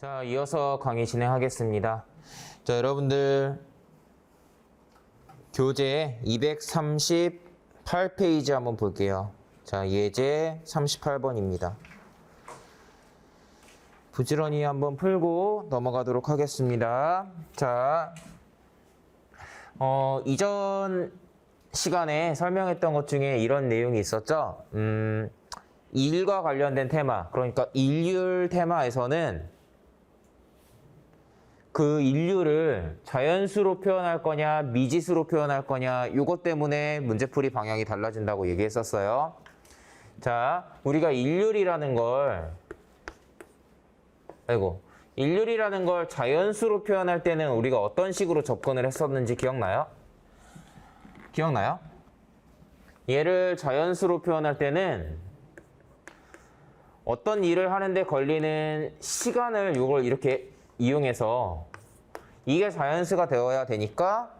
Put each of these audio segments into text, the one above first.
자, 이어서 강의 진행하겠습니다. 자, 여러분들 교재 238페이지 한번 볼게요. 자, 예제 38번입니다. 부지런히 한번 풀고 넘어가도록 하겠습니다. 자, 이전 시간에 설명했던 것 중에 이런 내용이 있었죠. 일과 관련된 테마, 그러니까 일률 테마에서는 그 인류를 자연수로 표현할 거냐 미지수로 표현할 거냐 이것 때문에 문제풀이 방향이 달라진다고 얘기했었어요. 자, 우리가 인류라는 걸 자연수로 표현할 때는 우리가 어떤 식으로 접근을 했었는지 기억나요? 기억나요? 얘를 자연수로 표현할 때는 어떤 일을 하는데 걸리는 시간을 이걸 이렇게 이용해서 이게 자연수가 되어야 되니까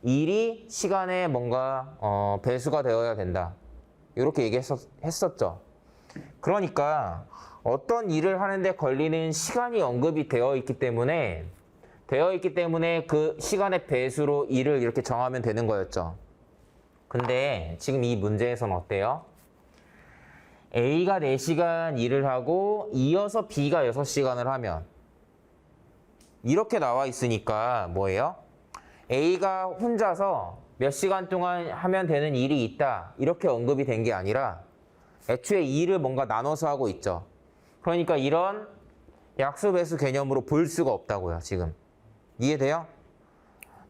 일이 시간에 뭔가 배수가 되어야 된다. 이렇게 얘기했었죠. 그러니까 어떤 일을 하는데 걸리는 시간이 언급이 되어 있기 때문에 그 시간의 배수로 일을 이렇게 정하면 되는 거였죠. 근데 지금 이 문제에서는 어때요? A가 4시간 일을 하고 이어서 B가 6시간을 하면 이렇게 나와 있으니까 뭐예요? A가 혼자서 몇 시간 동안 하면 되는 일이 있다. 이렇게 언급이 된 게 아니라 애초에 일을 뭔가 나눠서 하고 있죠. 그러니까 이런 약수배수 개념으로 볼 수가 없다고요, 지금. 이해돼요?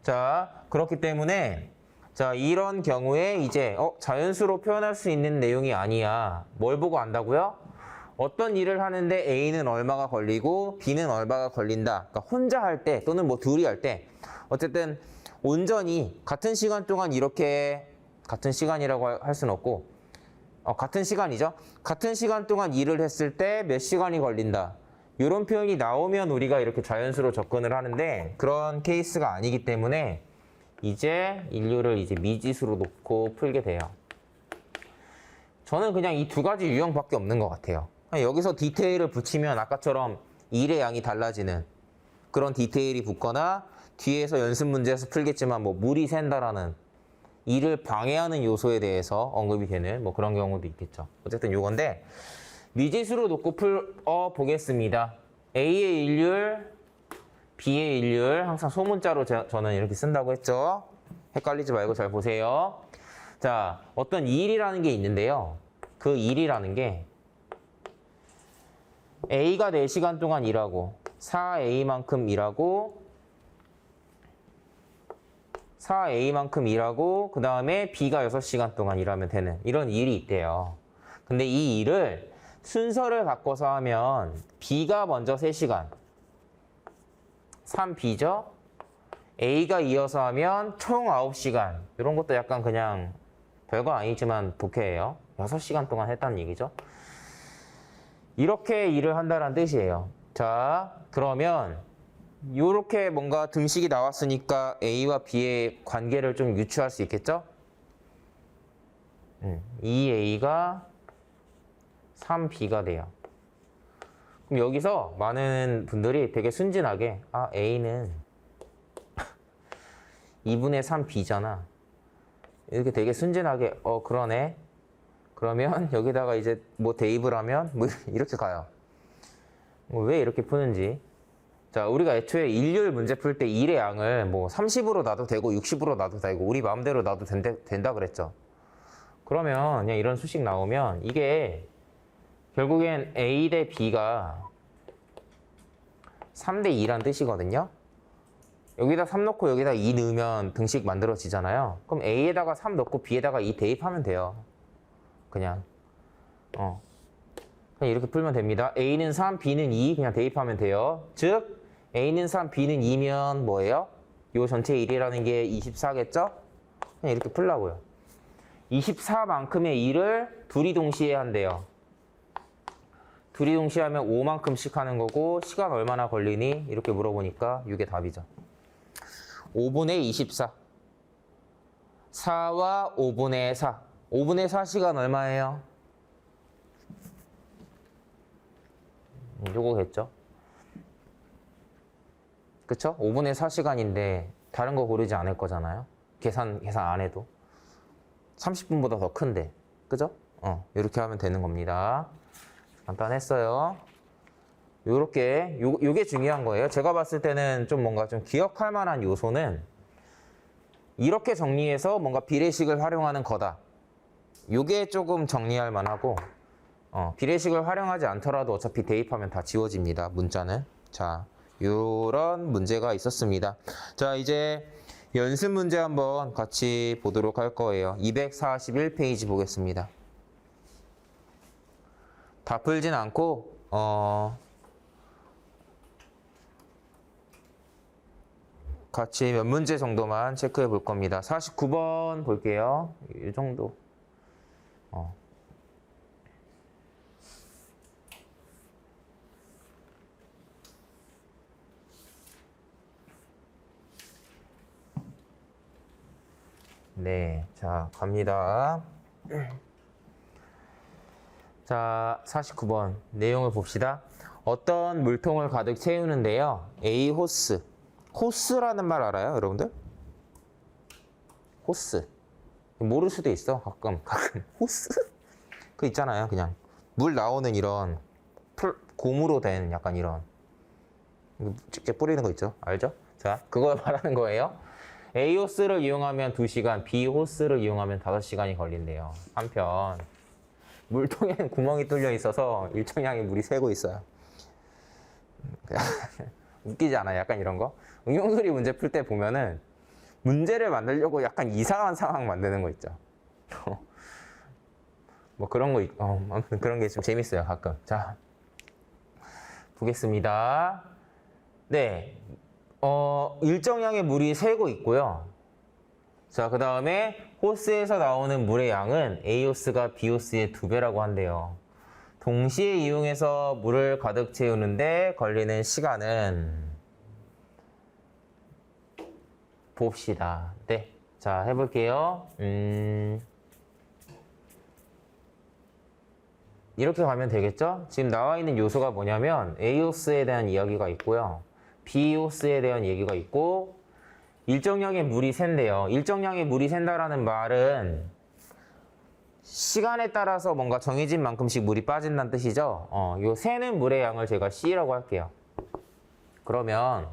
자, 그렇기 때문에 자, 이런 경우에 이제 자연수로 표현할 수 있는 내용이 아니야. 뭘 보고 안다고요? 어떤 일을 하는데 A는 얼마가 걸리고 B는 얼마가 걸린다. 그러니까 혼자 할 때 또는 뭐 둘이 할 때 어쨌든 온전히 같은 시간 동안 이렇게 같은 시간이라고 할 수는 없고 같은 시간이죠. 같은 시간 동안 일을 했을 때 몇 시간이 걸린다. 이런 표현이 나오면 우리가 이렇게 자연수로 접근을 하는데 그런 케이스가 아니기 때문에 이제 인류를 이제 미지수로 놓고 풀게 돼요. 저는 그냥 이 두 가지 유형밖에 없는 것 같아요. 여기서 디테일을 붙이면 아까처럼 일의 양이 달라지는 그런 디테일이 붙거나 뒤에서 연습 문제에서 풀겠지만 뭐 물이 샌다라는 일을 방해하는 요소에 대해서 언급이 되는 뭐 그런 경우도 있겠죠. 어쨌든 요건데 미지수로 놓고 풀어 보겠습니다. A의 일률, B의 일률 항상 소문자로 저는 이렇게 쓴다고 했죠. 헷갈리지 말고 잘 보세요. 자, 어떤 일이라는 게 있는데요. 그 일이라는 게 A가 4시간 동안 일하고 4A만큼 일하고 그 다음에 B가 6시간 동안 일하면 되는 이런 일이 있대요. 근데 이 일을 순서를 바꿔서 하면 B가 먼저 3시간 3B죠? A가 이어서 하면 총 9시간 이런 것도 약간 그냥 별거 아니지만 독해예요. 6시간 동안 했다는 얘기죠. 이렇게 일을 한다는 뜻이에요. 자, 그러면 이렇게 뭔가 등식이 나왔으니까 A와 B의 관계를 좀 유추할 수 있겠죠? 2A가 3B가 돼요. 그럼 여기서 많은 분들이 되게 순진하게 A는 2분의 3B잖아. 이렇게 되게 순진하게 그러네. 그러면 여기다가 이제 뭐 대입을 하면 뭐 이렇게 가요. 왜 이렇게 푸는지. 자, 우리가 애초에 일률 문제 풀 때 일의 양을 뭐 30으로 놔도 되고 60으로 놔도 되고 우리 마음대로 놔도 된다 그랬죠. 그러면 그냥 이런 수식 나오면 이게 결국엔 A 대 B가 3대 2란 뜻이거든요. 여기다 3 넣고 여기다 2 넣으면 등식 만들어지잖아요. 그럼 A에다가 3 넣고 B에다가 2 대입하면 돼요. 그냥 이렇게 풀면 됩니다. A는 3, B는 2 그냥 대입하면 돼요. 즉 A는 3, B는 2면 뭐예요? 요 전체 1이라는 게 24겠죠? 그냥 이렇게 풀라고요. 24만큼의 일을 둘이 동시에 한대요. 둘이 동시에 하면 5만큼씩 하는 거고 시간 얼마나 걸리니? 이렇게 물어보니까 이게 답이죠. 5분의 24 4와 5분의 4 5분의 4시간 얼마예요? 요거겠죠. 그쵸? 5분의 4시간인데 다른 거 고르지 않을 거잖아요. 계산 안 해도. 30분보다 더 큰데. 그죠? 이렇게 하면 되는 겁니다. 간단했어요. 요게 중요한 거예요. 제가 봤을 때는 좀 뭔가 좀 기억할 만한 요소는 이렇게 정리해서 뭔가 비례식을 활용하는 거다. 요게 조금 정리할 만하고, 비례식을 활용하지 않더라도 어차피 대입하면 다 지워집니다. 문자는. 자, 요런 문제가 있었습니다. 자, 이제 연습 문제 한번 같이 보도록 할 거예요. 241페이지 보겠습니다. 다 풀진 않고, 같이 몇 문제 정도만 체크해 볼 겁니다. 49번 볼게요. 이 정도. 네, 자, 갑니다. 자, 49번 내용을 봅시다. 어떤 물통을 가득 채우는데요. A 호스. 호스라는 말 알아요, 여러분들? 호스. 모를 수도 있어, 가끔. 호스? 그 있잖아요, 그냥. 물 나오는 이런 고무로 된 약간 이런. 직접 뿌리는 거 있죠? 알죠? 자, 그걸 말하는 거예요. A 호스를 이용하면 2시간, B 호스를 이용하면 5시간이 걸린대요. 한편 물통에는 구멍이 뚫려 있어서 일정량의 물이 새고 있어요. 웃기지 않아요? 약간 이런 거? 응용소리 문제 풀 때 보면은 문제를 만들려고 약간 이상한 상황 만드는 거 있죠. 뭐 그런 거, 아무튼 그런 게 좀 재밌어요, 가끔. 자, 보겠습니다. 네. 일정량의 물이 새고 있고요. 자, 그 다음에 호스에서 나오는 물의 양은 A 호스가 B 호스의 2배라고 한대요. 동시에 이용해서 물을 가득 채우는데 걸리는 시간은 봅시다. 네. 자, 해볼게요. 이렇게 가면 되겠죠? 지금 나와 있는 요소가 뭐냐면 A 호스에 대한 이야기가 있고요. B 호스에 대한 얘기가 있고 일정량의 물이 샌대요. 일정량의 물이 샌다라는 말은 시간에 따라서 뭔가 정해진 만큼씩 물이 빠진다는 뜻이죠. 요 새는 물의 양을 제가 C라고 할게요. 그러면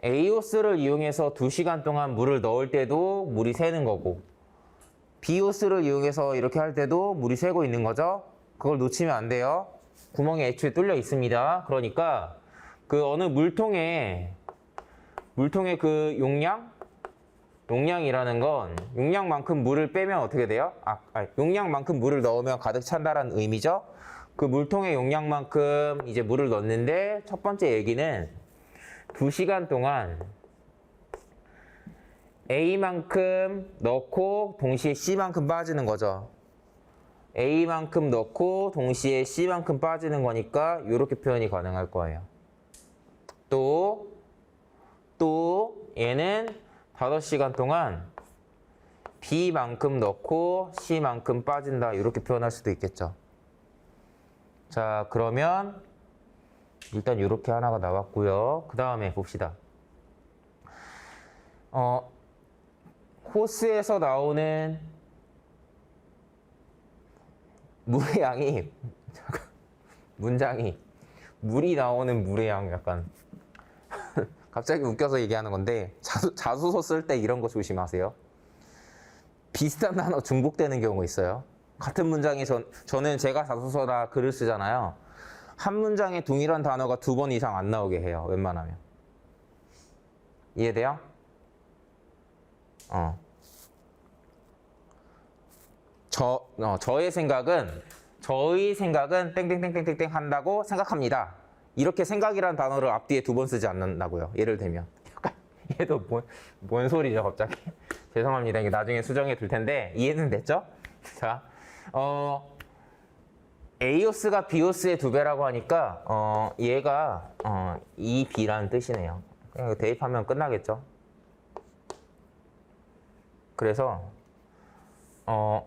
A 호스를 이용해서 2시간 동안 물을 넣을 때도 물이 새는 거고 B 호스를 이용해서 이렇게 할 때도 물이 새고 있는 거죠. 그걸 놓치면 안 돼요. 구멍이 애초에 뚫려 있습니다. 그러니까 그 어느 물통의 그 용량이라는 건 용량만큼 물을 빼면 어떻게 돼요? 용량만큼 물을 넣으면 가득 찬다라는 의미죠. 그 물통의 용량만큼 이제 물을 넣는데 첫 번째 얘기는 2시간 동안 A만큼 넣고 동시에 C만큼 빠지는 거죠. A만큼 넣고 동시에 C만큼 빠지는 거니까 이렇게 표현이 가능할 거예요. 또 얘는 5시간 동안 B만큼 넣고 C만큼 빠진다. 이렇게 표현할 수도 있겠죠. 자, 그러면 일단 이렇게 하나가 나왔고요. 그 다음에 봅시다. 호스에서 나오는 물의 양이 문장이 물이 나오는 물의 양 약간 갑자기 웃겨서 얘기하는 건데 자소서 쓸 때 이런 거 조심하세요. 비슷한 단어 중복되는 경우가 있어요. 같은 문장에 저는 제가 자소서나 글을 쓰잖아요. 한 문장에 동일한 단어가 2번 이상 안 나오게 해요. 웬만하면. 이해돼요? 저의 생각은 땡땡땡땡땡 한다고 생각합니다. 이렇게 생각이란 단어를 앞뒤에 2번 쓰지 않는다고요. 예를 들면. 얘도 뭔 소리죠, 갑자기? 죄송합니다. 이게 나중에 수정해 둘 텐데 이해는 됐죠? 자, A 호스가 B 호스의 2배라고 하니까 얘가 이 B라는 뜻이네요. 그냥 대입하면 끝나겠죠? 그래서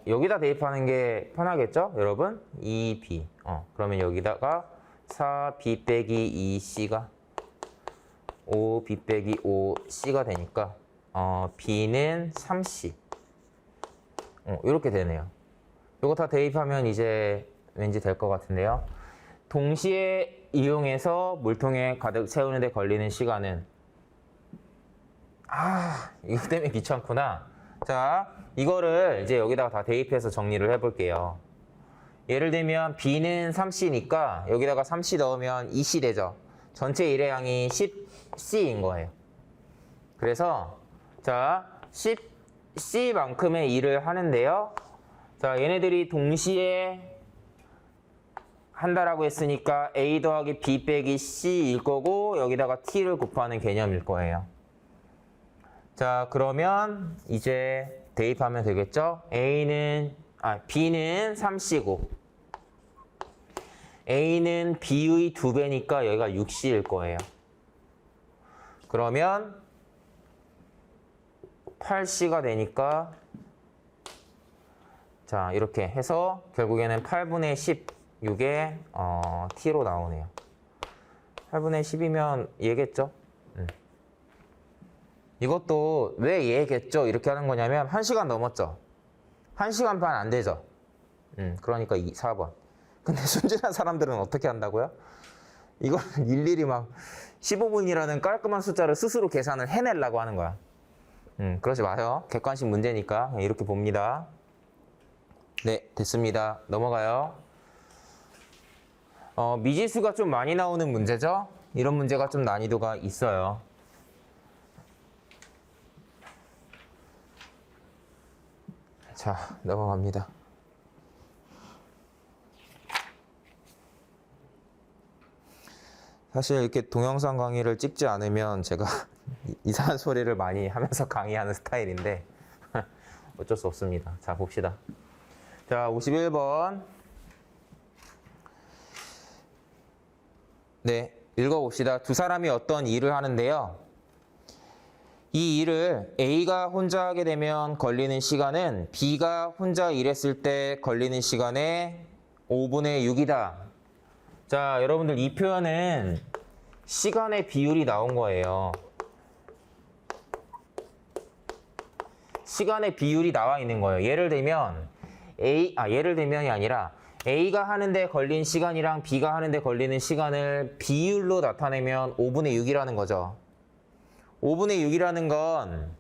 여기다 대입하는 게 편하겠죠, 여러분? 2B. 그러면 여기다가 4B 빼기 2C가 5B 빼기 5C가 되니까 B는 3C. 이렇게 되네요. 이거 다 대입하면 이제 왠지 될 것 같은데요. 동시에 이용해서 물통에 가득 채우는 데 걸리는 시간은 이거 때문에 귀찮구나. 자, 이거를 이제 여기다가 다 대입해서 정리를 해볼게요. 예를 들면 B는 3C니까 여기다가 3C 넣으면 2C 되죠. 전체 일회량이 10C인 거예요. 그래서 자, 10C만큼의 일을 하는데요. 자, 얘네들이 동시에 한다라고 했으니까 A 더하기 B 빼기 C일 거고 여기다가 T를 곱하는 개념일 거예요. 자, 그러면 이제 대입하면 되겠죠? B는 3C고 A는 B의 2배니까 여기가 6C일 거예요. 그러면 8C가 되니까 자, 이렇게 해서 결국에는 8분의 16에 T로 나오네요. 8분의 10이면 얘겠죠? 이것도 왜 얘겠죠? 이렇게 하는 거냐면 1시간 넘었죠? 1시간 반 안 되죠? 그러니까 4번. 근데 순진한 사람들은 어떻게 한다고요? 이걸 일일이 막 15분이라는 깔끔한 숫자를 스스로 계산을 해내려고 하는 거야. 그러지 마요. 객관식 문제니까 이렇게 봅니다. 네, 됐습니다. 넘어가요. 미지수가 좀 많이 나오는 문제죠? 이런 문제가 좀 난이도가 있어요. 자, 넘어갑니다. 사실 이렇게 동영상 강의를 찍지 않으면 제가 이상한 소리를 많이 하면서 강의하는 스타일인데 어쩔 수 없습니다. 자, 봅시다. 자, 51번. 네, 읽어봅시다. 두 사람이 어떤 일을 하는데요. 이 일을 A가 혼자 하게 되면 걸리는 시간은 B가 혼자 일했을 때 걸리는 시간의 5분의 6이다. 자, 여러분들 이 표현은 시간의 비율이 나온 거예요. 시간의 비율이 나와 있는 거예요. 예를 들면 예를 들면이 아니라 A가 하는데 걸린 시간이랑 B가 하는데 걸리는 시간을 비율로 나타내면 5분의 6이라는 거죠. 5분의 6이라는 건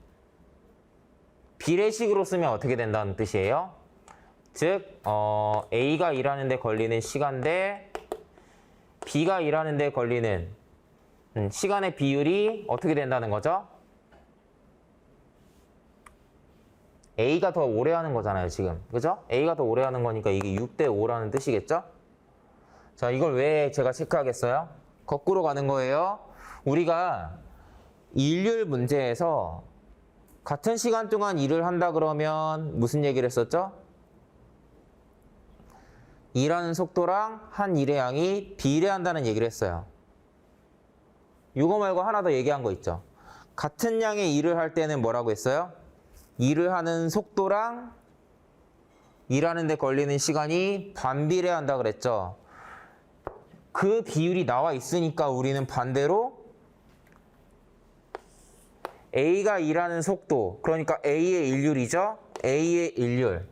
비례식으로 쓰면 어떻게 된다는 뜻이에요? 즉 A가 일하는데 걸리는 시간 대 B가 일하는데 걸리는 시간의 비율이 어떻게 된다는 거죠? A가 더 오래 하는 거잖아요, 지금. 그죠? A가 더 오래 하는 거니까 이게 6대 5라는 뜻이겠죠? 자, 이걸 왜 제가 체크하겠어요? 거꾸로 가는 거예요. 우리가 일률 문제에서 같은 시간 동안 일을 한다 그러면 무슨 얘기를 했었죠? 일하는 속도랑 한 일의 양이 비례한다는 얘기를 했어요. 이거 말고 하나 더 얘기한 거 있죠? 같은 양의 일을 할 때는 뭐라고 했어요? 일을 하는 속도랑 일하는 데 걸리는 시간이 반비례한다 그랬죠? 그 비율이 나와 있으니까 우리는 반대로 A가 일하는 속도, 그러니까 A의 일률이죠? A의 일률.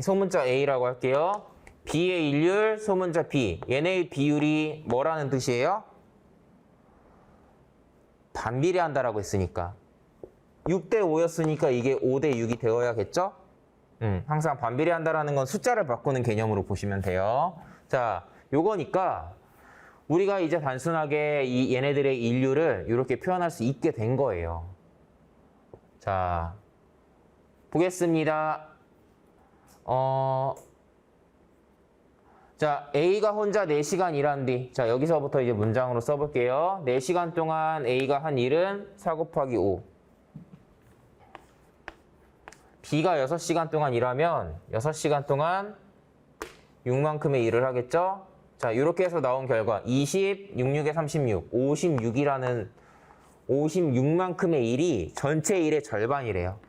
소문자 A라고 할게요. B의 일률, 소문자 B. 얘네의 비율이 뭐라는 뜻이에요? 반비례한다라고 했으니까. 6대 5였으니까 이게 5대 6이 되어야겠죠? 항상 반비례한다라는 건 숫자를 바꾸는 개념으로 보시면 돼요. 자, 요거니까 우리가 이제 단순하게 이 얘네들의 인류를 이렇게 표현할 수 있게 된 거예요. 자, 보겠습니다. 자, A가 혼자 4시간 일한 뒤, 자, 여기서부터 이제 문장으로 써볼게요. 4시간 동안 A가 한 일은 4 곱하기 5. B가 6시간 동안 일하면 6시간 동안 6만큼의 일을 하겠죠? 자, 이렇게 해서 나온 결과 20, 66에 36, 56만큼의 일이 전체 일의 절반이래요.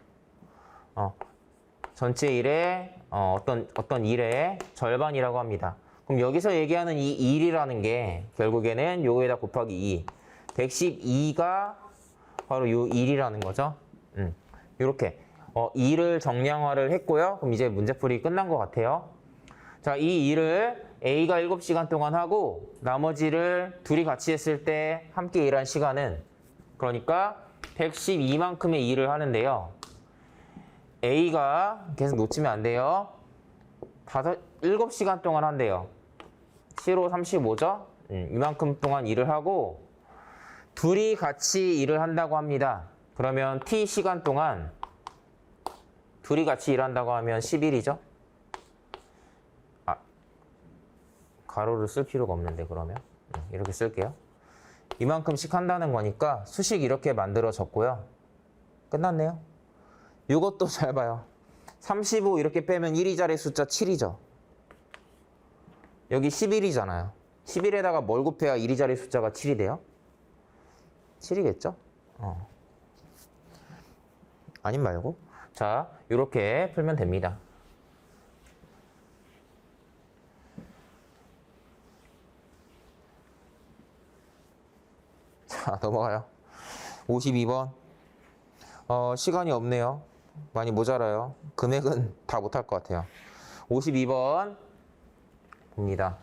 전체 일의 어떤 일의 절반이라고 합니다. 그럼 여기서 얘기하는 이 1이라는 게 결국에는 요거에다 곱하기 2. 112가 바로 요 1이라는 거죠. 이렇게 2를 정량화를 했고요. 그럼 이제 문제풀이 끝난 것 같아요. 자, 이 2를 A가 7시간 동안 하고 나머지를 둘이 같이 했을 때 함께 일한 시간은 그러니까 112만큼의 일을 하는데요. A가 계속 놓치면 안 돼요. 7시간 동안 한대요. 7호 35죠? 이만큼 동안 일을 하고 둘이 같이 일을 한다고 합니다. 그러면 T 시간 동안 둘이 같이 일한다고 하면 10일이죠? 가로를 쓸 필요가 없는데 그러면 이렇게 쓸게요. 이만큼씩 한다는 거니까 수식 이렇게 만들어졌고요. 끝났네요. 이것도 잘 봐요. 35 이렇게 빼면 1이 자리 숫자 7이죠. 여기 11이잖아요. 11에다가 뭘 곱해야 1이 자리 숫자가 7이 돼요? 7이겠죠? 아님 말고. 자, 이렇게 풀면 됩니다. 자, 넘어가요. 52번. 시간이 없네요. 많이 모자라요. 금액은 다 못할 것 같아요. 52번 봅니다.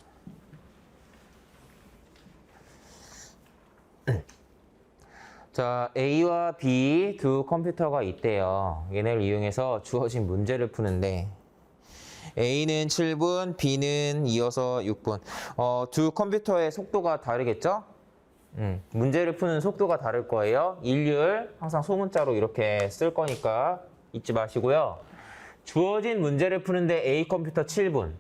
자, A와 B 두 컴퓨터가 있대요. 얘네를 이용해서 주어진 문제를 푸는데 A는 7분, B는 이어서 6분. 두 컴퓨터의 속도가 다르겠죠? 문제를 푸는 속도가 다를 거예요. 일률 항상 소문자로 이렇게 쓸 거니까 잊지 마시고요. 주어진 문제를 푸는데 A 컴퓨터 7분,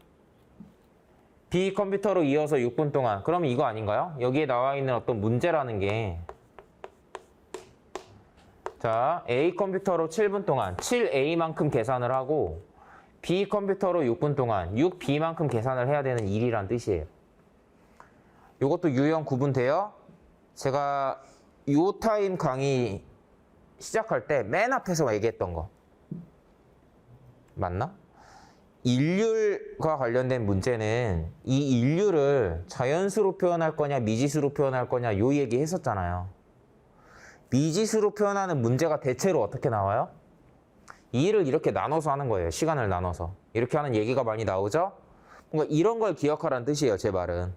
B 컴퓨터로 이어서 6분 동안. 그러면 이거 아닌가요? 여기에 나와 있는 어떤 문제라는 게 자, A 컴퓨터로 7분 동안 7A만큼 계산을 하고 B 컴퓨터로 6분 동안 6B만큼 계산을 해야 되는 일이란 뜻이에요. 이것도 유형 구분돼요. 제가 요 타임 강의 시작할 때 맨 앞에서 얘기했던 거 맞나? 일률과 관련된 문제는 이 일률을 자연수로 표현할 거냐 미지수로 표현할 거냐 요 얘기 했었잖아요. 미지수로 표현하는 문제가 대체로 어떻게 나와요? 2를 이렇게 나눠서 하는 거예요. 시간을 나눠서. 이렇게 하는 얘기가 많이 나오죠? 뭔가 이런 걸 기억하라는 뜻이에요. 제 말은.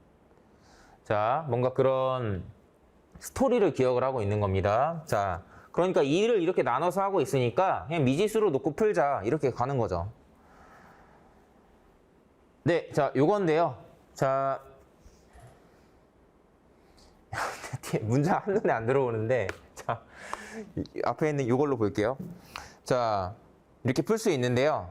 자, 뭔가 그런 스토리를 기억을 하고 있는 겁니다. 자, 그러니까 2를 이렇게 나눠서 하고 있으니까 그냥 미지수로 놓고 풀자. 이렇게 가는 거죠. 네, 자, 요건데요. 자, 문제 한눈에 안 들어오는데 자, 앞에 있는 요걸로 볼게요. 자, 이렇게 풀 수 있는데요.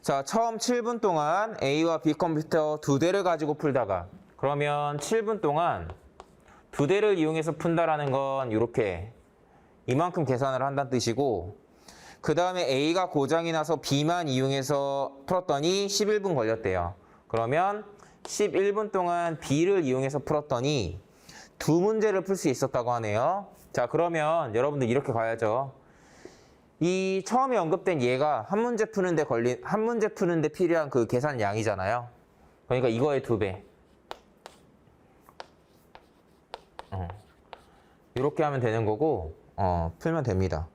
자, 처음 7분 동안 A와 B 컴퓨터 두 대를 가지고 풀다가 그러면 7분 동안 두 대를 이용해서 푼다라는 건 이렇게 이만큼 계산을 한다는 뜻이고 그 다음에 A가 고장이 나서 B만 이용해서 풀었더니 11분 걸렸대요. 그러면 11분 동안 B를 이용해서 풀었더니 두 문제를 풀 수 있었다고 하네요. 자, 그러면 여러분들 이렇게 가야죠. 이 처음에 언급된 얘가 한 문제 푸는데 필요한 그 계산 양이잖아요. 그러니까 이거의 2배. 이렇게 하면 되는 거고 풀면 됩니다.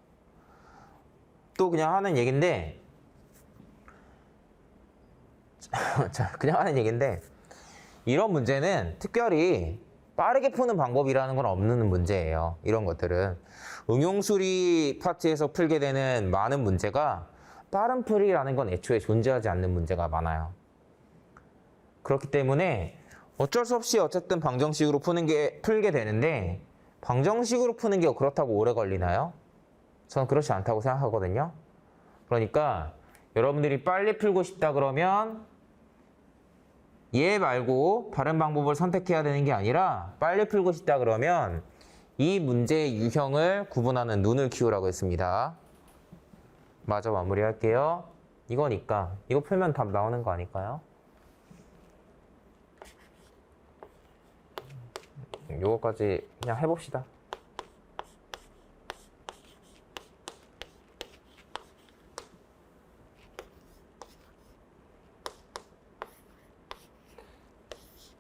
또 그냥 하는 얘긴데 자, 그냥 하는 얘긴데 이런 문제는 특별히 빠르게 푸는 방법이라는 건 없는 문제예요. 이런 것들은 응용수리 파트에서 풀게 되는 많은 문제가 빠른 풀이라는 건 애초에 존재하지 않는 문제가 많아요. 그렇기 때문에 어쩔 수 없이 어쨌든 방정식으로 풀게 되는데 방정식으로 푸는 게 그렇다고 오래 걸리나요? 저는 그렇지 않다고 생각하거든요. 그러니까 여러분들이 빨리 풀고 싶다 그러면 얘 말고 다른 방법을 선택해야 되는 게 아니라 빨리 풀고 싶다 그러면 이 문제의 유형을 구분하는 눈을 키우라고 했습니다. 마저 마무리할게요. 이거니까 이거 풀면 답 나오는 거 아닐까요? 요거까지 그냥 해봅시다.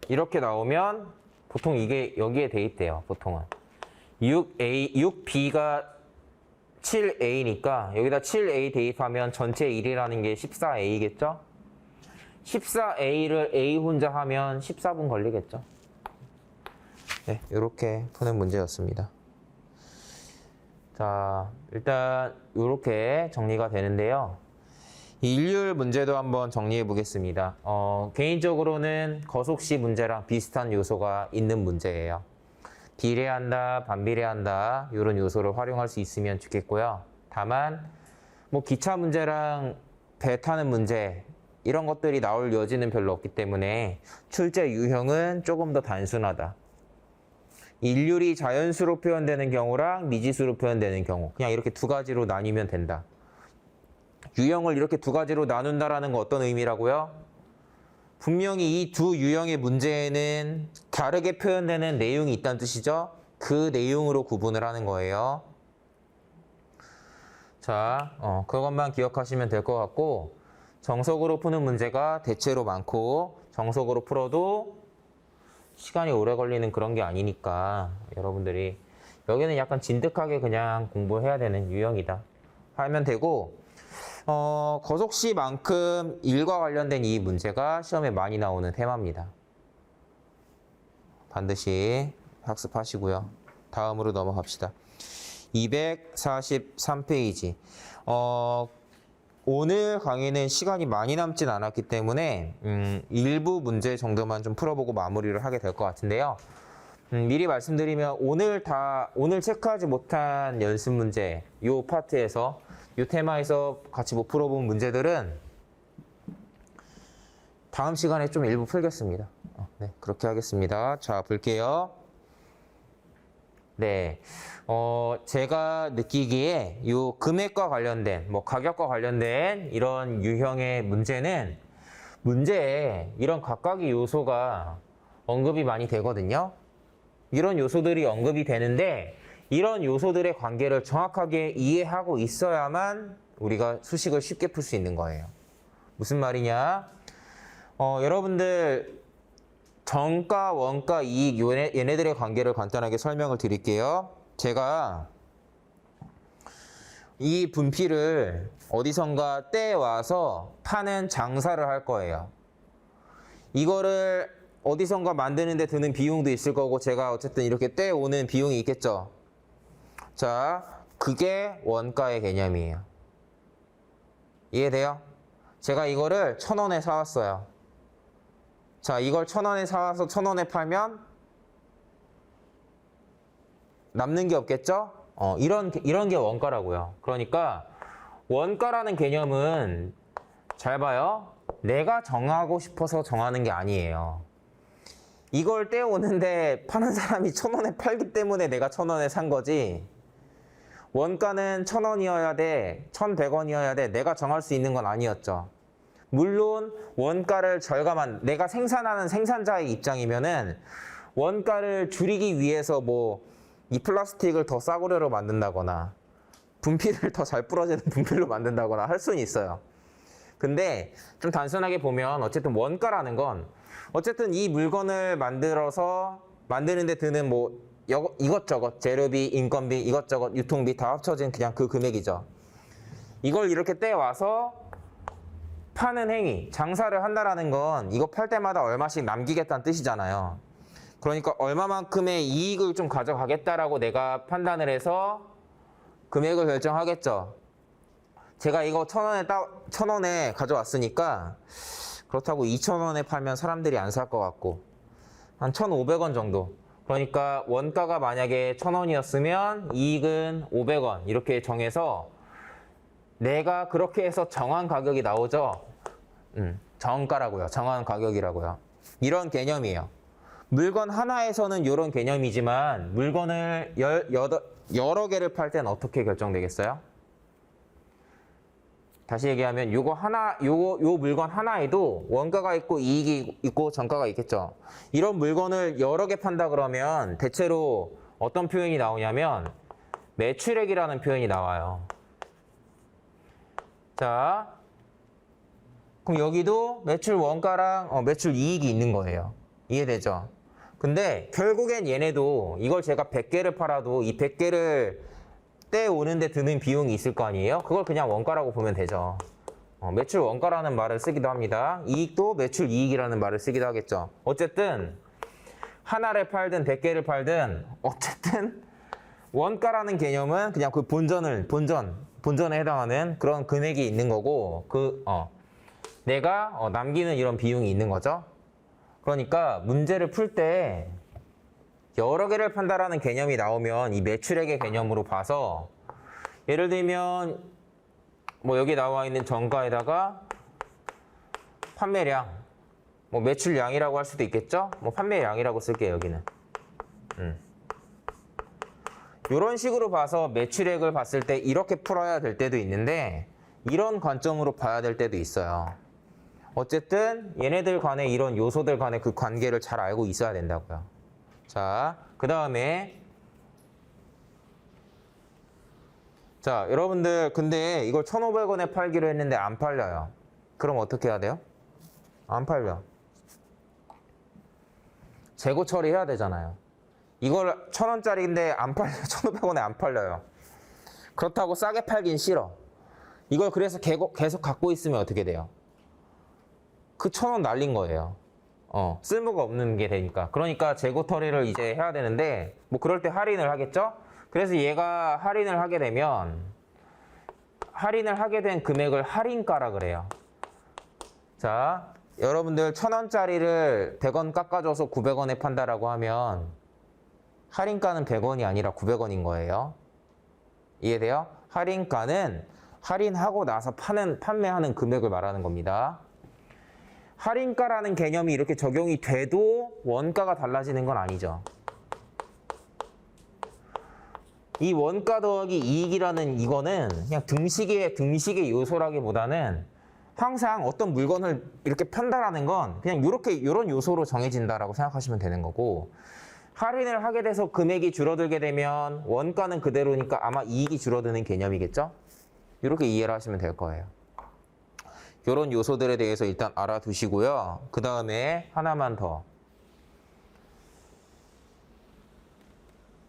이렇게 나오면 보통 이게 여기에 대입돼요. 보통은 6B가 7A니까 여기다 7A 대입하면 전체 1이라는 게 14A겠죠? 14A를 A 혼자 하면 14분 걸리겠죠? 네, 이렇게 푸는 문제였습니다. 자, 일단 이렇게 정리가 되는데요. 일률 문제도 한번 정리해 보겠습니다. 개인적으로는 거속시 문제랑 비슷한 요소가 있는 문제예요. 비례한다, 반비례한다 이런 요소를 활용할 수 있으면 좋겠고요. 다만 뭐 기차 문제랑 배 타는 문제 이런 것들이 나올 여지는 별로 없기 때문에 출제 유형은 조금 더 단순하다. 일률이 자연수로 표현되는 경우랑 미지수로 표현되는 경우 그냥 이렇게 두 가지로 나뉘면 된다. 유형을 이렇게 두 가지로 나눈다라는 건 어떤 의미라고요? 분명히 이 두 유형의 문제에는 다르게 표현되는 내용이 있다는 뜻이죠. 그 내용으로 구분을 하는 거예요. 자, 그것만 기억하시면 될 것 같고 정석으로 푸는 문제가 대체로 많고 정석으로 풀어도 시간이 오래 걸리는 그런 게 아니니까 여러분들이 여기는 약간 진득하게 그냥 공부해야 되는 유형이다 하면 되고 거속시만큼 일과 관련된 이 문제가 시험에 많이 나오는 테마입니다. 반드시 학습하시고요. 다음으로 넘어갑시다. 243페이지. 오늘 강의는 시간이 많이 남진 않았기 때문에 일부 문제 정도만 좀 풀어보고 마무리를 하게 될 것 같은데요. 미리 말씀드리면 오늘 체크하지 못한 연습 문제 이 파트에서 이 테마에서 같이 못 풀어본 문제들은 다음 시간에 좀 일부 풀겠습니다. 네, 그렇게 하겠습니다. 자, 볼게요. 네, 제가 느끼기에 이 금액과 관련된, 뭐 가격과 관련된 이런 유형의 문제는 문제에 이런 각각의 요소가 언급이 많이 되거든요. 이런 요소들이 언급이 되는데 이런 요소들의 관계를 정확하게 이해하고 있어야만 우리가 수식을 쉽게 풀 수 있는 거예요. 무슨 말이냐? 여러분들 정가, 원가, 이익 얘네들의 관계를 간단하게 설명을 드릴게요. 제가 이 분필을 어디선가 떼와서 파는 장사를 할 거예요. 이거를 어디선가 만드는데 드는 비용도 있을 거고 제가 어쨌든 이렇게 떼오는 비용이 있겠죠. 자, 그게 원가의 개념이에요. 이해돼요? 제가 이거를 1,000원에 사왔어요. 자, 이걸 1,000원에 사와서 1,000원에 팔면 남는 게 없겠죠? 이런 게 원가라고요. 그러니까 원가라는 개념은 잘 봐요. 내가 정하고 싶어서 정하는 게 아니에요. 이걸 떼오는데 파는 사람이 1,000원에 팔기 때문에 내가 1,000원에 산 거지. 원가는 1,000원이어야 돼, 1,100원이어야 돼. 내가 정할 수 있는 건 아니었죠. 물론 원가를 내가 생산하는 생산자의 입장이면은 원가를 줄이기 위해서 뭐 이 플라스틱을 더 싸구려로 만든다거나 분필을 더 잘 부러지는 분필로 만든다거나 할 수는 있어요. 근데 좀 단순하게 보면 어쨌든 원가라는 건 어쨌든 이 물건을 만드는데 드는 뭐 이것저것 재료비, 인건비, 이것저것 유통비 다 합쳐진 그냥 그 금액이죠. 이걸 이렇게 떼와서 파는 행위, 장사를 한다라는 건 이거 팔 때마다 얼마씩 남기겠다는 뜻이잖아요. 그러니까 얼마만큼의 이익을 좀 가져가겠다라고 내가 판단을 해서 금액을 결정하겠죠. 제가 이거 1,000원에 가져왔으니까 그렇다고 2,000원에 팔면 사람들이 안 살 것 같고 한 1,500원 정도. 그러니까 원가가 만약에 1,000원이었으면 이익은 500원 이렇게 정해서 내가 그렇게 해서 정한 가격이 나오죠. 정가라고요. 정한 가격이라고요. 이런 개념이에요. 물건 하나에서는 이런 개념이지만 물건을 여러 개를 팔 때는 어떻게 결정되겠어요? 다시 얘기하면 요 물건 하나에도 원가가 있고 이익이 있고 정가가 있겠죠. 이런 물건을 여러 개 판다 그러면 대체로 어떤 표현이 나오냐면 매출액이라는 표현이 나와요. 자, 그럼 여기도 매출 원가랑 매출 이익이 있는 거예요. 이해되죠? 근데 결국엔 얘네도 이걸 제가 100개를 팔아도 이 100개를 떼오는데 드는 비용이 있을 거 아니에요? 그걸 그냥 원가라고 보면 되죠. 매출 원가라는 말을 쓰기도 합니다. 이익도 매출 이익이라는 말을 쓰기도 하겠죠. 어쨌든 하나를 팔든 100개를 팔든 어쨌든 원가라는 개념은 그냥 그 본전에 해당하는 그런 금액이 있는 거고 내가 남기는 이런 비용이 있는 거죠. 그러니까 문제를 풀 때 여러 개를 판다라는 개념이 나오면 이 매출액의 개념으로 봐서 예를 들면 뭐 여기 나와 있는 정가에다가 판매량, 뭐 매출량이라고 할 수도 있겠죠? 뭐 판매량이라고 쓸게요, 여기는. 이런 식으로 봐서 매출액을 봤을 때 이렇게 풀어야 될 때도 있는데 이런 관점으로 봐야 될 때도 있어요. 어쨌든 얘네들 간에 이런 요소들 간의 그 관계를 잘 알고 있어야 된다고요. 자, 그 다음에 자, 여러분들 근데 이걸 1,500원에 팔기로 했는데 안 팔려요. 그럼 어떻게 해야 돼요? 안 팔려. 재고 처리해야 되잖아요. 이걸 1,000원짜리인데 안 팔려. 1,500원에 안 팔려요. 그렇다고 싸게 팔긴 싫어. 이걸 그래서 계속 갖고 있으면 어떻게 돼요? 그 1,000원 날린 거예요. 쓸모가 없는 게 되니까. 그러니까 재고 처리를 이제 해야 되는데 뭐 그럴 때 할인을 하겠죠? 그래서 얘가 할인을 하게 되면 할인을 하게 된 금액을 할인가라 그래요. 자, 여러분들 1,000원짜리를 100원 깎아줘서 900원에 판다라고 하면 할인가는 100원이 아니라 900원인 거예요. 이해돼요? 할인가는 할인하고 나서 판매하는 금액을 말하는 겁니다. 할인가라는 개념이 이렇게 적용이 돼도 원가가 달라지는 건 아니죠. 이 원가 더하기 이익이라는 이거는 그냥 등식의 요소라기보다는 항상 어떤 물건을 이렇게 판다라는 건 그냥 이런 요소로 정해진다라고 생각하시면 되는 거고, 할인을 하게 돼서 금액이 줄어들게 되면 원가는 그대로니까 아마 이익이 줄어드는 개념이겠죠? 이렇게 이해를 하시면 될 거예요. 이런 요소들에 대해서 일단 알아두시고요. 그 다음에 하나만 더.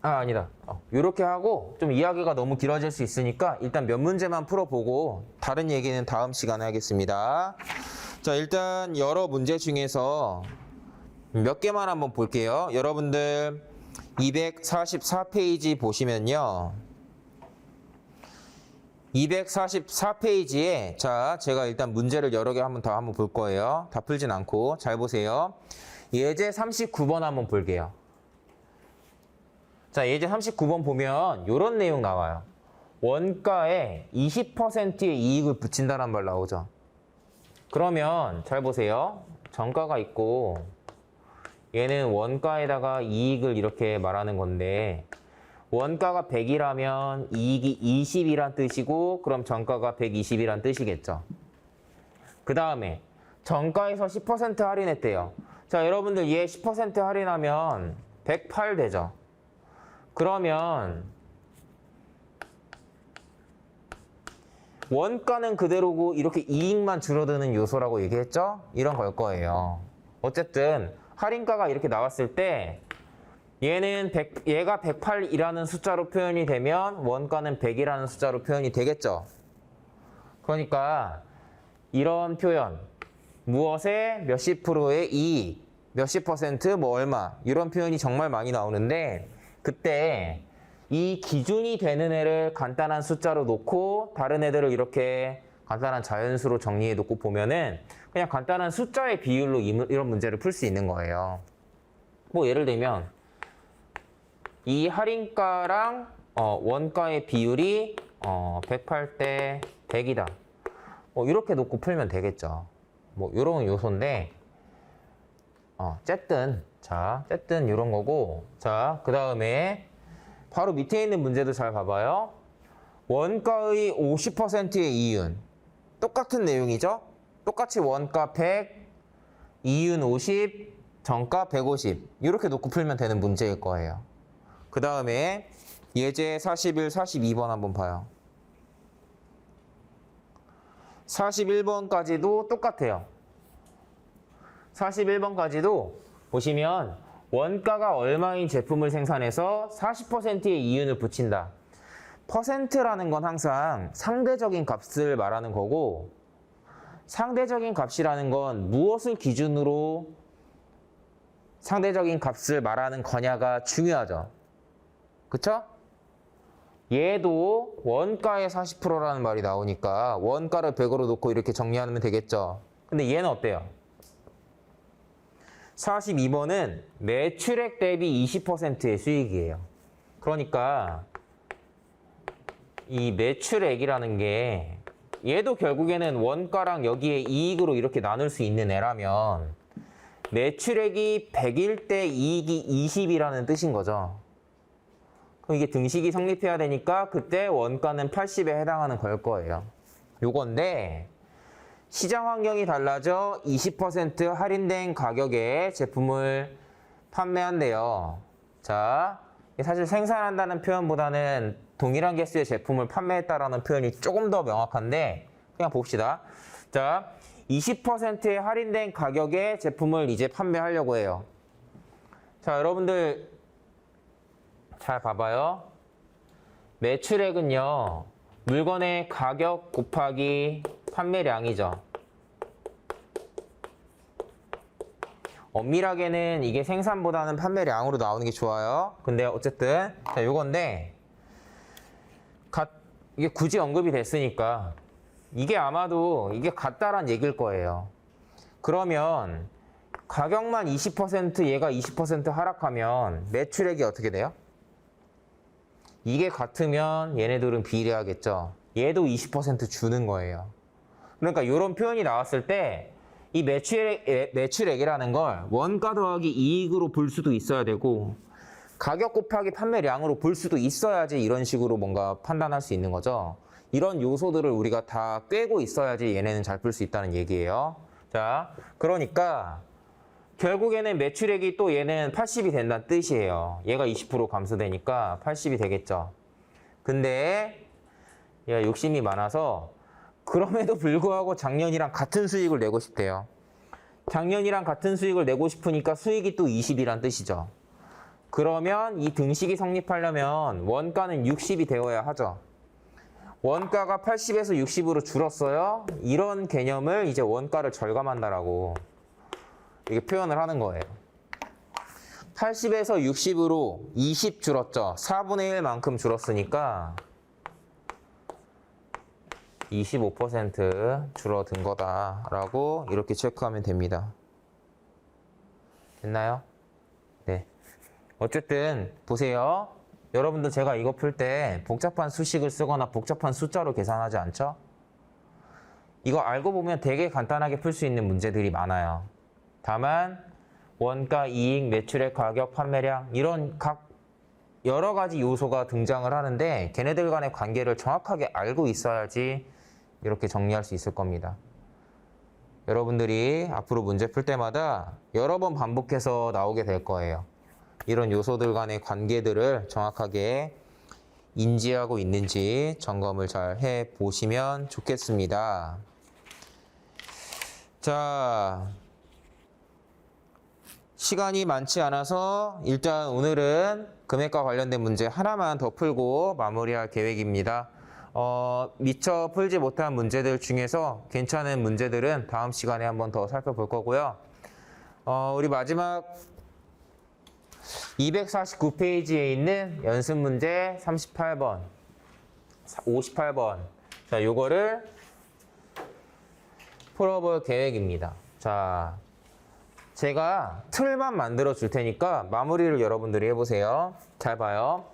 아니다. 이렇게 하고 좀 이야기가 너무 길어질 수 있으니까 일단 몇 문제만 풀어보고 다른 얘기는 다음 시간에 하겠습니다. 자, 일단 여러 문제 중에서 몇 개만 한번 볼게요. 여러분들 244페이지 보시면요. 244페이지에 자, 제가 일단 문제를 여러 개 한번 볼 거예요. 다 풀진 않고 잘 보세요. 예제 39번 한번 볼게요. 자, 예제 39번 보면 이런 내용 나와요. 원가에 20%의 이익을 붙인다는 말 나오죠. 그러면 잘 보세요. 정가가 있고 얘는 원가에다가 이익을 이렇게 말하는 건데 원가가 100이라면 이익이 20이란 뜻이고 그럼 정가가 120이란 뜻이겠죠. 그 다음에 정가에서 10% 할인했대요. 자, 여러분들 얘 10% 할인하면 108 되죠. 그러면 원가는 그대로고 이렇게 이익만 줄어드는 요소라고 얘기했죠? 이런 걸 거예요. 어쨌든 할인가가 이렇게 나왔을 때 얘가 108이라는 숫자로 표현이 되면 원가는 100이라는 숫자로 표현이 되겠죠? 그러니까 이런 표현, 무엇에 몇십 프로의 이익, 몇십 퍼센트 뭐 얼마 이런 표현이 정말 많이 나오는데 그때 이 기준이 되는 애를 간단한 숫자로 놓고 다른 애들을 이렇게 간단한 자연수로 정리해 놓고 보면은 그냥 간단한 숫자의 비율로 이런 문제를 풀 수 있는 거예요. 뭐 예를 들면 이 할인가랑 원가의 비율이 108대 100이다. 뭐 이렇게 놓고 풀면 되겠죠. 뭐 이런 요소인데 어쨌든 이런 거고, 자, 그 다음에 바로 밑에 있는 문제도 잘 봐봐요. 원가의 50%의 이윤. 똑같은 내용이죠? 똑같이 원가 100, 이윤 50, 정가 150. 이렇게 놓고 풀면 되는 문제일 거예요. 그 다음에 예제 41, 42번 한번 봐요. 41번까지도 똑같아요. 41번까지도 보시면 원가가 얼마인 제품을 생산해서 40%의 이윤을 붙인다. 퍼센트라는 건 항상 상대적인 값을 말하는 거고, 상대적인 값이라는 건 무엇을 기준으로 상대적인 값을 말하는 거냐가 중요하죠. 그쵸? 얘도 원가의 40%라는 말이 나오니까 원가를 100으로 놓고 이렇게 정리하면 되겠죠. 근데 얘는 어때요? 42번은 매출액 대비 20%의 수익이에요. 그러니까 이 매출액이라는 게 얘도 결국에는 원가랑 여기에 이익으로 이렇게 나눌 수 있는 애라면 매출액이 100일 때 이익이 20이라는 뜻인 거죠. 그럼 이게 등식이 성립해야 되니까 그때 원가는 80에 해당하는 걸 거예요. 요건데 시장 환경이 달라져 20% 할인된 가격에 제품을 판매한대요. 자, 사실 생산한다는 표현보다는 동일한 개수의 제품을 판매했다라는 표현이 조금 더 명확한데 그냥 봅시다. 자, 20%의 할인된 가격에 제품을 이제 판매하려고 해요. 자, 여러분들 잘 봐봐요. 매출액은요, 물건의 가격 곱하기 판매량이죠. 엄밀하게는 이게 생산보다는 판매량으로 나오는 게 좋아요. 근데 어쨌든 자, 요건데 이게 굳이 언급이 됐으니까 이게 아마도 이게 같다란 얘기일 거예요. 그러면 가격만 20% 얘가 20% 하락하면 매출액이 어떻게 돼요? 이게 같으면 얘네들은 비례하겠죠. 얘도 20% 주는 거예요. 그러니까 이런 표현이 나왔을 때 이 매출액이라는 걸 원가 더하기 이익으로 볼 수도 있어야 되고 가격 곱하기 판매량으로 볼 수도 있어야지 이런 식으로 뭔가 판단할 수 있는 거죠. 이런 요소들을 우리가 다 꿰고 있어야지 얘네는 잘 풀 수 있다는 얘기예요. 자, 그러니까 결국에는 매출액이 또 얘는 80이 된다는 뜻이에요. 얘가 20% 감소되니까 80이 되겠죠. 근데 얘가 욕심이 많아서 그럼에도 불구하고 작년이랑 같은 수익을 내고 싶대요. 작년이랑 같은 수익을 내고 싶으니까 수익이 또 20이란 뜻이죠. 그러면 이 등식이 성립하려면 원가는 60이 되어야 하죠. 원가가 80에서 60으로 줄었어요. 이런 개념을 이제 원가를 절감한다라고 이렇게 표현을 하는 거예요. 80에서 60으로 20 줄었죠. 4분의 1만큼 줄었으니까 25% 줄어든 거다라고 이렇게 체크하면 됩니다. 됐나요? 네. 어쨌든 보세요. 여러분들 제가 이거 풀 때 복잡한 수식을 쓰거나 복잡한 숫자로 계산하지 않죠? 이거 알고 보면 되게 간단하게 풀 수 있는 문제들이 많아요. 다만 원가, 이익, 매출액, 가격, 판매량 이런 각 여러 가지 요소가 등장을 하는데 걔네들 간의 관계를 정확하게 알고 있어야지 이렇게 정리할 수 있을 겁니다. 여러분들이 앞으로 문제 풀 때마다 여러 번 반복해서 나오게 될 거예요. 이런 요소들 간의 관계들을 정확하게 인지하고 있는지 점검을 잘 해보시면 좋겠습니다. 자, 시간이 많지 않아서 일단 오늘은 금액과 관련된 문제 하나만 더 풀고 마무리할 계획입니다. 미처 풀지 못한 문제들 중에서 괜찮은 문제들은 다음 시간에 한번 더 살펴볼 거고요. 우리 마지막 249페이지에 있는 연습 문제 38번, 58번. 자, 요거를 풀어볼 계획입니다. 자, 제가 틀만 만들어 줄 테니까 마무리를 여러분들이 해보세요. 잘 봐요.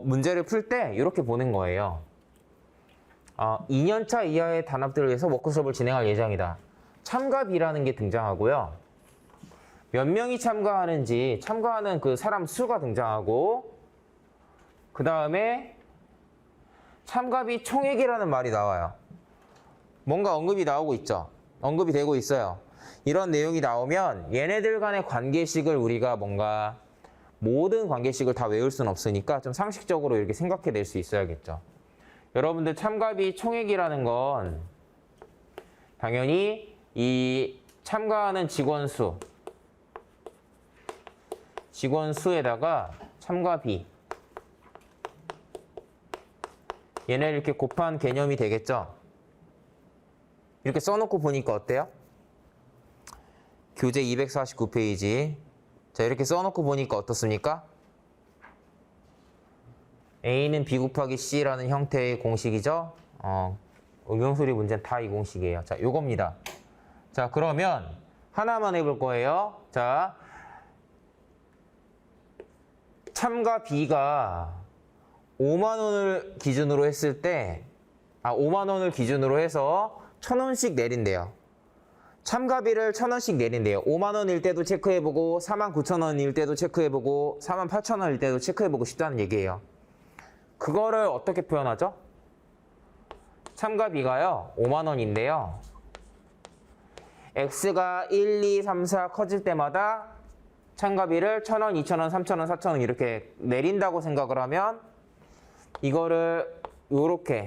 문제를 풀 때 이렇게 보는 거예요. 2년차 이하의 단합들을 위해서 워크 수업을 진행할 예정이다. 참가비라는 게 등장하고요. 몇 명이 참가하는지 참가하는 그 사람 수가 등장하고 그 다음에 참가비 총액이라는 말이 나와요. 뭔가 언급이 나오고 있죠. 언급이 되고 있어요. 이런 내용이 나오면 얘네들 간의 관계식을 우리가 뭔가 모든 관계식을 다 외울 수는 없으니까 좀 상식적으로 이렇게 생각해낼 수 있어야겠죠. 여러분들 참가비 총액이라는 건 당연히 이 참가하는 직원 수 직원 수에다가 참가 비. 얘네를 이렇게 곱한 개념이 되겠죠? 이렇게 써놓고 보니까 어때요? 교재 249페이지. 자, 이렇게 써놓고 보니까 어떻습니까? A는 B 곱하기 C라는 형태의 공식이죠? 응용소리 문제는 다 이 공식이에요. 자, 요겁니다. 자, 그러면 하나만 해볼 거예요. 자, 참가 B가 5만 원을 기준으로 했을 때, 5만 원을 기준으로 해서 1,000원씩 내린대요. 참가비를 1,000원씩 내린대요. 5만 원일 때도 체크해보고 49,000원일 때도 체크해보고 48,000원일 때도 체크해보고 싶다는 얘기예요. 그거를 어떻게 표현하죠? 참가비가요 5만 원인데요. X가 1, 2, 3, 4 커질 때마다 참가비를 1,000원, 2,000원, 3,000원, 4,000원 이렇게 내린다고 생각을 하면 이거를 이렇게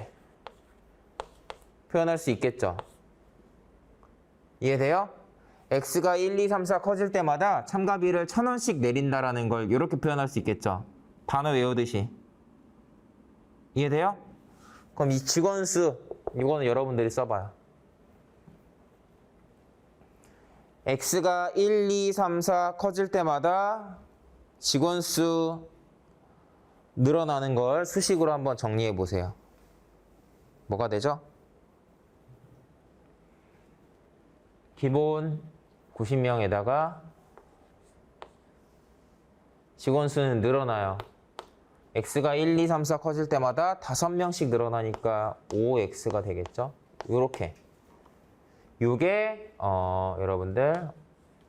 표현할 수 있겠죠. 이해돼요? X가 1, 2, 3, 4 커질 때마다 참가비를 1,000원씩 내린다라는 걸 이렇게 표현할 수 있겠죠. 단어 외우듯이. 이해돼요? 그럼 이 직원수 이거는 여러분들이 써봐요. X가 1, 2, 3, 4 커질 때마다 직원수 늘어나는 걸 수식으로 한번 정리해 보세요. 뭐가 되죠? 기본 90명에다가 직원 수는 늘어나요. X가 1, 2, 3, 4 커질 때마다 5명씩 늘어나니까 5X가 되겠죠. 요렇게. 요게 여러분들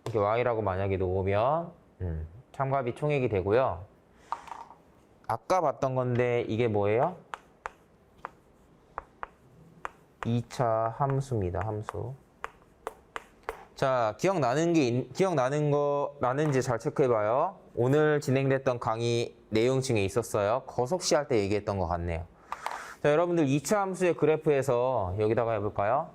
이렇게 Y라고 만약에 놓으면 참가비 총액이 되고요. 아까 봤던 건데 이게 뭐예요? 2차 함수입니다. 함수. 자, 기억나는지 잘 체크해봐요. 오늘 진행됐던 강의 내용 중에 있었어요. 거속시 할 때 얘기했던 것 같네요. 자, 여러분들 2차 함수의 그래프에서 여기다가 해볼까요?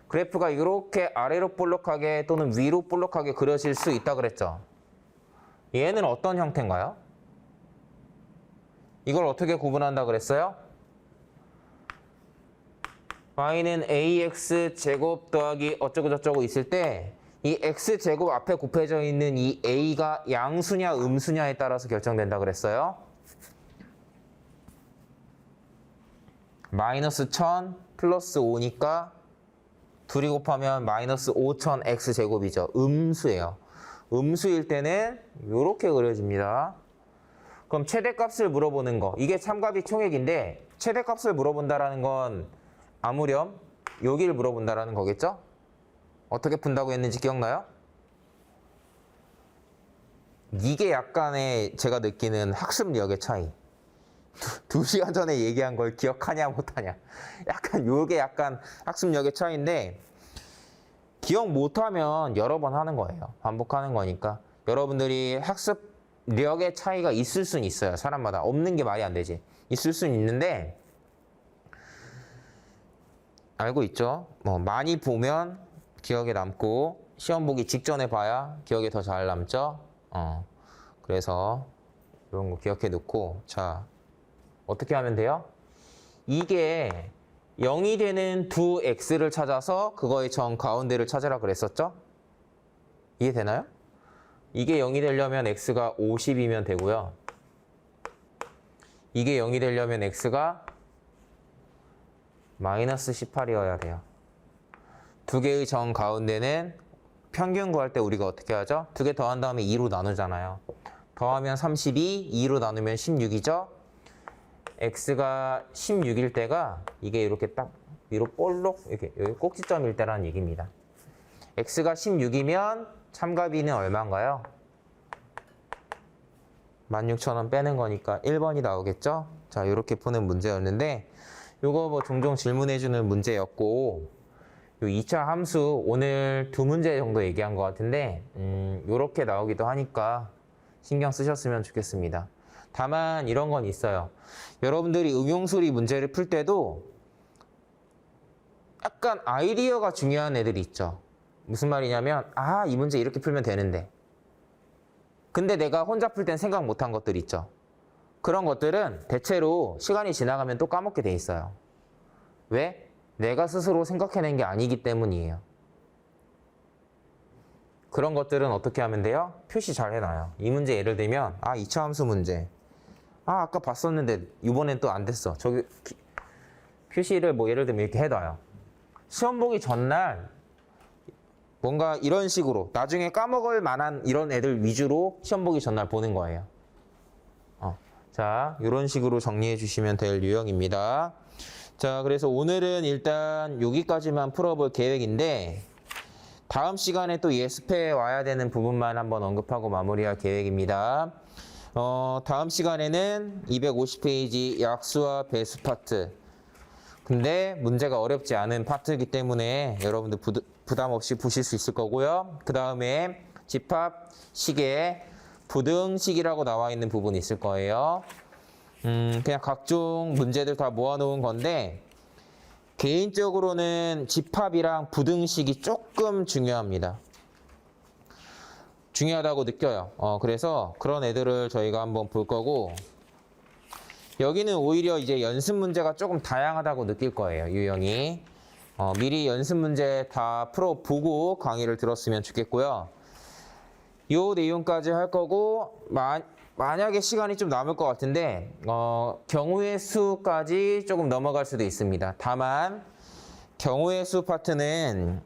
그래프가 이렇게 아래로 볼록하게 또는 위로 볼록하게 그려질 수 있다 그랬죠. 얘는 어떤 형태인가요? 이걸 어떻게 구분한다 그랬어요? y는 ax 제곱 더하기 어쩌고 저쩌고 있을 때 이 x 제곱 앞에 곱해져 있는 이 a가 양수냐 음수냐에 따라서 결정된다 그랬어요. 마이너스 1000 플러스 5니까 둘이 곱하면 마이너스 5000 x 제곱이죠. 음수예요. 음수일 때는 이렇게 그려집니다. 그럼 최대값을 물어보는 거. 이게 참가비 총액인데 최대값을 물어본다라는 건 아무렴 여기를 물어본다라는 거겠죠? 어떻게 푼다고 했는지 기억나요? 이게 약간의 제가 느끼는 학습력의 차이. 2시간 전에 얘기한 걸 기억하냐 못하냐. 약간 요게 약간 학습력의 차이인데 기억 못하면 여러 번 하는 거예요. 반복하는 거니까. 여러분들이 학습력의 차이가 있을 수는 있어요. 사람마다. 없는 게 말이 안 되지. 있을 수는 있는데 알고 있죠? 뭐 많이 보면 기억에 남고 시험 보기 직전에 봐야 기억에 더 잘 남죠? 그래서 이런 거 기억해 놓고 자 어떻게 하면 돼요? 이게 0이 되는 두 x를 찾아서 그거의 정 가운데를 찾으라 그랬었죠? 이해되나요? 이게 0이 되려면 x가 50이면 되고요. 이게 0이 되려면 x가 마이너스 18이어야 돼요. 두 개의 정 가운데는 평균 구할 때 우리가 어떻게 하죠? 두 개 더한 다음에 2로 나누잖아요. 더하면 32, 2로 나누면 16이죠? x가 16일 때가 이게 이렇게 딱 위로 볼록 이렇게 여기 꼭지점일 때라는 얘기입니다. x가 16이면 참가비는 얼마인가요? 16,000원 빼는 거니까 1번이 나오겠죠? 자, 이렇게 푸는 문제였는데 요거 뭐 종종 질문해주는 문제였고 요 2차 함수 오늘 2문제 정도 얘기한 것 같은데 요렇게 나오기도 하니까 신경 쓰셨으면 좋겠습니다. 다만 이런 건 있어요. 여러분들이 응용소리 문제를 풀 때도 약간 아이디어가 중요한 애들이 있죠. 무슨 말이냐면 이 문제 이렇게 풀면 되는데 근데 내가 혼자 풀 땐 생각 못한 것들 있죠. 그런 것들은 대체로 시간이 지나가면 또 까먹게 돼 있어요. 왜? 내가 스스로 생각해낸 게 아니기 때문이에요. 그런 것들은 어떻게 하면 돼요? 표시 잘 해놔요. 이 문제 예를 들면 2차 함수 문제. 아까 봤었는데 이번엔 또 안 됐어. 저기 표시를 뭐 예를 들면 이렇게 해놔요. 시험 보기 전날 뭔가 이런 식으로 나중에 까먹을 만한 이런 애들 위주로 시험 보기 전날 보는 거예요. 자, 이런 식으로 정리해 주시면 될 유형입니다. 자, 그래서 오늘은 일단 여기까지만 풀어볼 계획인데 다음 시간에 또 예습해 와야 되는 부분만 한번 언급하고 마무리할 계획입니다. 다음 시간에는 250페이지 약수와 배수 파트. 근데 문제가 어렵지 않은 파트이기 때문에 여러분들 부담 없이 보실 수 있을 거고요. 그 다음에 집합, 시계, 부등식이라고 나와 있는 부분이 있을 거예요. 그냥 각종 문제들 다 모아놓은 건데 개인적으로는 집합이랑 부등식이 조금 중요합니다. 중요하다고 느껴요. 그래서 그런 애들을 저희가 한번 볼 거고 여기는 오히려 이제 연습 문제가 조금 다양하다고 느낄 거예요. 유형이. 미리 연습 문제 다 풀어보고 강의를 들었으면 좋겠고요. 요 내용까지 할 거고 만약에 시간이 좀 남을 것 같은데 경우의 수까지 조금 넘어갈 수도 있습니다. 다만 경우의 수 파트는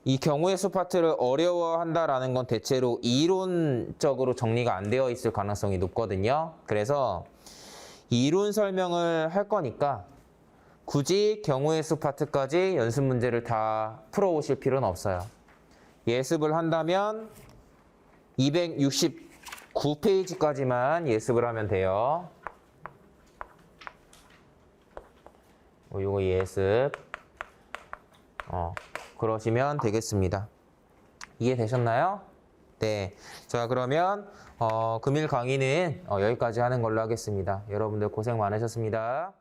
이 경우의 수 파트를 어려워한다라는 건 대체로 이론적으로 정리가 안 되어 있을 가능성이 높거든요. 그래서 이론 설명을 할 거니까 굳이 경우의 수 파트까지 연습 문제를 다 풀어오실 필요는 없어요. 예습을 한다면 269페이지까지만 예습을 하면 돼요. 요거 예습. 그러시면 되겠습니다. 이해되셨나요? 네. 자, 그러면 금일 강의는 여기까지 하는 걸로 하겠습니다. 여러분들 고생 많으셨습니다.